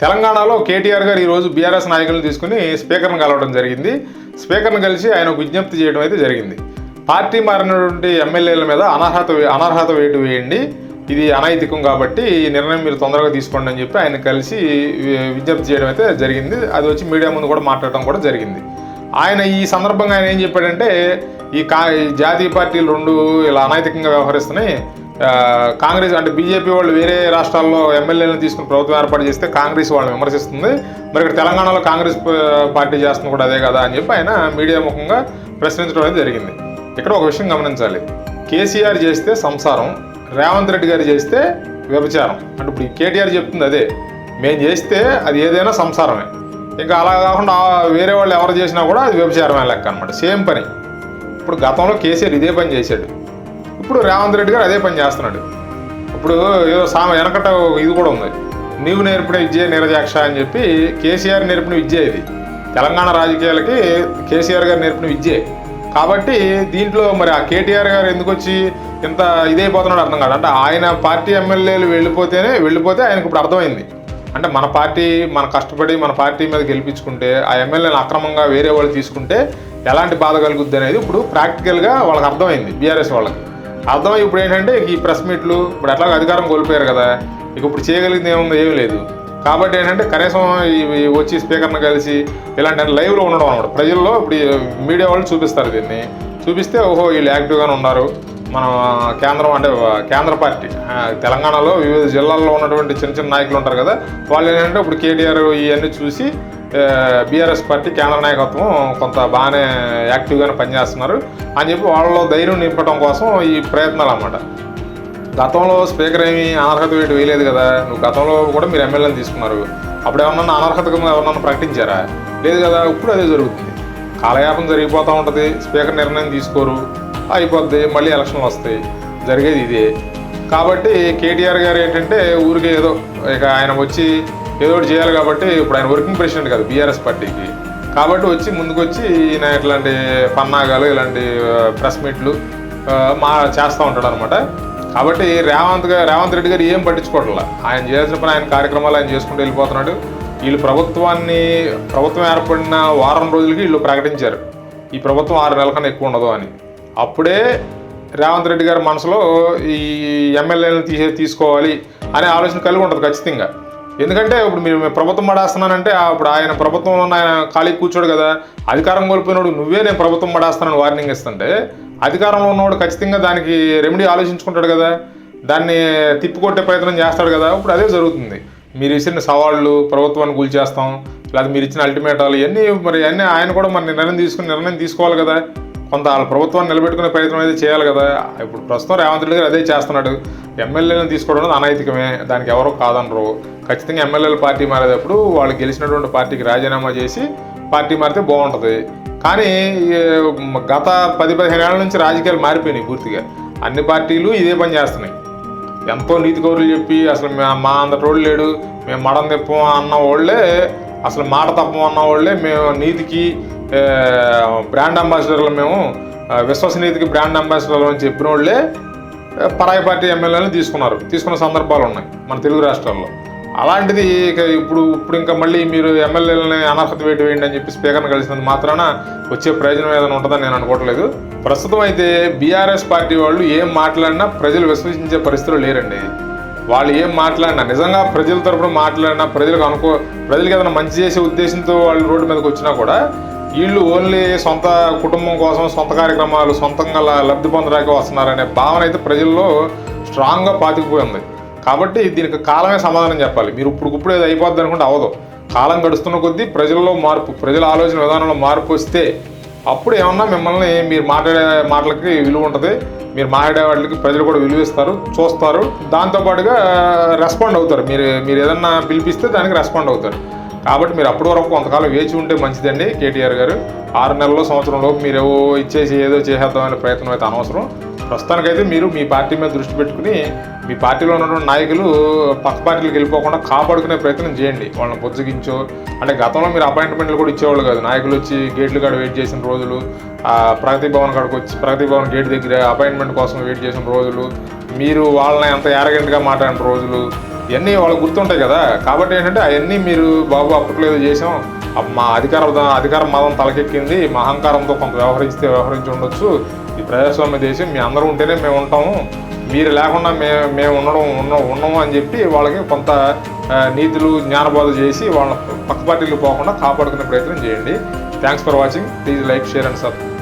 తెలంగాణలో కేటీఆర్ గారు ఈరోజు బీఆర్ఎస్ నాయకులను తీసుకుని స్పీకర్ను కలవడం జరిగింది. స్పీకర్ను కలిసి ఆయన విజ్ఞప్తి చేయడం అయితే జరిగింది. పార్టీ మారినటువంటి ఎమ్మెల్యేల మీద అనర్హత వేటు వేయండి, ఇది అనైతికం కాబట్టి ఈ నిర్ణయం మీరు తొందరగా తీసుకోండి అని చెప్పి ఆయన కలిసి విజ్ఞప్తి చేయడం అయితే జరిగింది. అది వచ్చి మీడియా ముందు కూడా మాట్లాడడం కూడా జరిగింది. ఆయన ఈ సందర్భంగా ఆయన ఏం చెప్పాడంటే, ఈ జాతీయ పార్టీలు రెండు ఇలా అనైతికంగా వ్యవహరిస్తున్నాయి, కాంగ్రెస్ అంటే బీజేపీ వాళ్ళు వేరే రాష్ట్రాల్లో ఎమ్మెల్యేలను తీసుకుని ప్రభుత్వం ఏర్పాటు చేస్తే కాంగ్రెస్ వాళ్ళని విమర్శిస్తుంది, మరి ఇక్కడ తెలంగాణలో కాంగ్రెస్ పార్టీ చేస్తుంది కూడా అదే కదా అని చెప్పి ఆయన మీడియా ముఖంగా ప్రశ్నించడం అనేది జరిగింది. ఇక్కడ ఒక విషయం గమనించాలి, కేసీఆర్ చేస్తే సంసారం, రేవంత్ రెడ్డి గారు చేస్తే వ్యభిచారం. అంటే ఇప్పుడు కేటీఆర్ చెప్తుంది అదే, మేము చేస్తే అది ఏదైనా సంసారమే, ఇంకా అలా కాకుండా వేరే వాళ్ళు ఎవరు చేసినా కూడా అది వ్యభిచారమే లెక్క అనమాట, సేమ్ పని. ఇప్పుడు గతంలో కేసీఆర్ ఇదే పని చేశాడు, ఇప్పుడు రేవంత్ రెడ్డి గారు అదే పని చేస్తున్నాడు. ఇప్పుడు ఏదో వెనకట ఇది కూడా ఉంది, నీవు నేర్పిన విద్య నిరజాక్ష అని చెప్పి కేసీఆర్ నేర్పిన విద్య ఇది, తెలంగాణ రాజకీయాలకి కేసీఆర్ గారు నేర్పిన విద్యే. కాబట్టి దీంట్లో మరి ఆ కేటీఆర్ గారు ఎందుకు వచ్చి ఇంత ఇదైపోతున్నాడు అర్థం కాదు. అంటే ఆయన పార్టీ ఎమ్మెల్యేలు వెళ్ళిపోతే ఆయనకు ఇప్పుడు అర్థమైంది, అంటే మన పార్టీ మన కష్టపడి మన పార్టీ మీద గెలిపించుకుంటే ఆ ఎమ్మెల్యేలను అక్రమంగా వేరే వాళ్ళు తీసుకుంటే ఎలాంటి బాధ కలుగుద్ది అనేది ఇప్పుడు ప్రాక్టికల్గా వాళ్ళకి అర్థమైంది. బీఆర్ఎస్ వాళ్ళకి అర్థమై ఇప్పుడు ఏంటంటే ఈ ప్రెస్ మీట్లు ఇప్పుడు ఎట్లాగో అధికారం కోల్పోయారు కదా, ఇక ఇప్పుడు చేయగలిగింది ఏమీ లేదు. కాబట్టి ఏంటంటే కనీసం వచ్చి స్పీకర్ని కలిసి ఇలాంటి లైవ్లో ఉండడం అనమాట. ప్రజల్లో ఇప్పుడు మీడియా వాళ్ళు చూపిస్తారు, దీన్ని చూపిస్తే ఓహో వీళ్ళు యాక్టివ్గానే ఉన్నారు. మనం కేంద్ర పార్టీ తెలంగాణలో వివిధ జిల్లాల్లో ఉన్నటువంటి చిన్న నాయకులు ఉంటారు కదా, వాళ్ళు ఏంటంటే ఇప్పుడు కేటీఆర్ ఇవన్నీ చూసి బీఆర్ఎస్ పార్టీ కేంద్ర నాయకత్వం కొంత బాగానే యాక్టివ్గానే పనిచేస్తున్నారు అని చెప్పి వాళ్ళలో ధైర్యం నింపడం కోసం ఈ ప్రయత్నాలు అన్నమాట. గతంలో స్పీకర్ ఏమి అనర్హత వేటు వేయలేదు కదా, నువ్వు గతంలో కూడా మీరు ఎమ్మెల్యేని తీసుకున్నారు, అప్పుడు ఏమన్నా అనర్హతగా ఎవరన్నా ప్రకటించారా? లేదు కదా. ఇప్పుడు అదే జరుగుతుంది, కాలయాపన జరిగిపోతూ ఉంటుంది, స్పీకర్ నిర్ణయం తీసుకోరు, అయిపోద్ది, మళ్ళీ ఎలక్షన్లు వస్తాయి, జరిగేది ఇదే. కాబట్టి కేటీఆర్ గారు ఏంటంటే ఊరికే ఏదో ఇక ఆయన వచ్చి ఏదో ఒకటి చేయాలి కాబట్టి, ఇప్పుడు ఆయన వర్కింగ్ ప్రెసిడెంట్ కదా బీఆర్ఎస్ పార్టీకి, కాబట్టి ముందుకు వచ్చి ఈయన ఇట్లాంటి పన్నాగాలు ఇలాంటి ప్రెస్ మీట్లు చేస్తూ ఉంటాడు అనమాట. కాబట్టి రేవంత్ రెడ్డి గారు ఏం పట్టించుకోవట్లా, ఆయన చేసిన పని ఆయన కార్యక్రమాలు ఆయన చేసుకుంటూ వెళ్ళిపోతున్నాడు. వీళ్ళు ప్రభుత్వం ఏర్పడిన వారం రోజులకి వీళ్ళు ప్రకటించారు ఈ ప్రభుత్వం 6 నెలల కన్నా ఎక్కువ ఉండదు అని. అప్పుడే రేవంత్ రెడ్డి గారి మనసులో ఈ ఎమ్మెల్యేలను తీసుకోవాలి అనే ఆలోచన కలిగి ఉంటుంది ఖచ్చితంగా. ఎందుకంటే ఇప్పుడు మీరు ప్రభుత్వం పడేస్తున్నానంటే అప్పుడు ఆయన ప్రభుత్వంలో ఆయన ఖాళీ కూర్చోడు కదా, అధికారం కోల్పోయినోడు నువ్వే నేను ప్రభుత్వం పడేస్తానని వార్నింగ్ ఇస్తుంటే అధికారంలో ఉన్నవాడు ఖచ్చితంగా దానికి రెమెడీ ఆలోచించుకుంటాడు కదా, దాన్ని తిప్పికొట్టే ప్రయత్నం చేస్తాడు కదా. ఇప్పుడు అదే జరుగుతుంది. మీరు ఇచ్చిన సవాళ్ళు, ప్రభుత్వాన్ని కూల్చేస్తాం, లేదా మీరు ఇచ్చిన అల్టిమేటాలు ఇవన్నీ ఆయన కూడా మరి నిర్ణయం తీసుకోవాలి కదా, కొంత వాళ్ళ ప్రభుత్వాన్ని నిలబెట్టుకునే ప్రయత్నం అయితే చేయాలి కదా. ఇప్పుడు ప్రస్తుతం రేవంత్ రెడ్డి గారు అదే చేస్తున్నాడు. ఎమ్మెల్యేలను తీసుకోవడం అనైతికమే, దానికి ఎవరో కాదనరు. ఖచ్చితంగా ఎమ్మెల్యేల పార్టీ మారేటప్పుడు వాళ్ళు గెలిచినటువంటి పార్టీకి రాజీనామా చేసి పార్టీ మారితే బాగుంటుంది. కానీ గత 10-15 ఏళ్ల నుంచి రాజకీయాలు మారిపోయినాయి పూర్తిగా. అన్ని పార్టీలు ఇదే పని చేస్తున్నాయి. ఎంతో నీతి కౌరులు చెప్పి అసలు మా అంతటోళ్ళు లేడు, మేము మడం తిప్పం అన్న వాళ్ళే, అసలు మాట తప్పం అన్న వాళ్ళే, మేము నీతికి బ్రాండ్ అంబాసిడర్లు, మేము విశ్వసనీయతకి బ్రాండ్ అంబాసిడర్లు అని చెప్పిన వాళ్ళే పరాయి పార్టీ ఎమ్మెల్యేలను తీసుకున్న సందర్భాలు ఉన్నాయి మన తెలుగు రాష్ట్రాల్లో. అలాంటిది ఇప్పుడు ఇంకా మళ్ళీ మీరు ఎమ్మెల్యేలని అనర్హత వేటు వేయండి అని చెప్పి స్పీకర్ని కలిసినంత మాత్రాన వచ్చే ప్రయోజనం ఏదైనా ఉంటుందని నేను అనుకోవట్లేదు. ప్రస్తుతం అయితే బీఆర్ఎస్ పార్టీ వాళ్ళు ఏం మాట్లాడినా ప్రజలు విశ్వసించే పరిస్థితులు లేరండి. వాళ్ళు ఏం మాట్లాడినా, నిజంగా ప్రజల తరపున మాట్లాడినా, ప్రజలకు ఏదైనా మంచి చేసే ఉద్దేశంతో వాళ్ళు రోడ్డు మీదకి వచ్చినా కూడా వీళ్ళు ఓన్లీ సొంత కుటుంబం కోసం, సొంత కార్యక్రమాలు, సొంతంగా లబ్ధి పొందడానికి వస్తున్నారనే భావన అయితే ప్రజల్లో స్ట్రాంగ్గా పాతుకుపోయి ఉంది. కాబట్టి దీనికి కాలమే సమాధానం చెప్పాలి. మీరు ఇప్పుడు ఏది అయిపోద్ది అనుకుంటే అవ్వదు. కాలం గడుస్తున్న కొద్దీ ప్రజల్లో మార్పు, ప్రజల ఆలోచన విధానంలో మార్పు వస్తే అప్పుడు ఏమన్నా మిమ్మల్ని మీరు మాట్లాడే మాటలకి విలువ ఉంటుంది, మీరు మాట్లాడే వాటికి ప్రజలు కూడా విలువ ఇస్తారు, చూస్తారు, దాంతోపాటుగా రెస్పాండ్ అవుతారు. మీరు ఏదన్నా పిలిపిస్తే దానికి రెస్పాండ్ అవుతారు. కాబట్టి మీరు అప్పటి వరకు కొంతకాలం వేచి ఉంటే మంచిదండి. కేటీఆర్ గారు 6 నెలల్లో సంవత్సరంలోపు మీరు ఏదో చేసేద్దామనే ప్రయత్నం అయితే అనవసరం. ప్రస్తుతానికైతే మీరు మీ పార్టీ మీద దృష్టి పెట్టుకుని మీ పార్టీలో ఉన్నటువంటి నాయకులు పక్క పార్టీలకు వెళ్ళిపోకుండా కాపాడుకునే ప్రయత్నం చేయండి. వాళ్ళని బుజ్జగించో, అంటే గతంలో మీరు అపాయింట్మెంట్లు కూడా ఇచ్చేవాళ్ళు కాదు, నాయకులు వచ్చి గేట్లు కాడ వెయిట్ చేసిన రోజులు, ప్రగతి భవన్ కాడికి వచ్చి ప్రగతి భవన్ గేట్ దగ్గర అపాయింట్మెంట్ కోసం వెయిట్ చేసిన రోజులు, మీరు వాళ్ళని ఎంత యారగెంట్గా మాట్లాడిన రోజులు, ఇవన్నీ వాళ్ళకి గుర్తుంటాయి కదా. కాబట్టి ఏంటంటే అవన్నీ మీరు బాబు అప్పట్లో ఏదో చేసాం, మా అధికారం మదం తలకెక్కింది, మా అహంకారంతో కొంత వ్యవహరించి ఉండొచ్చు, ఈ ప్రజాస్వామ్య దేశం మీ అందరూ ఉంటేనే మేము ఉంటాము, మీరు లేకుండా మేము ఉన్నాము అని చెప్పి వాళ్ళకి కొంత నీతులు జ్ఞానబోధ చేసి వాళ్ళ పక్క పార్టీలు పోకుండా కాపాడుకునే ప్రయత్నం చేయండి. Thanks for watching. Please like, share and subscribe.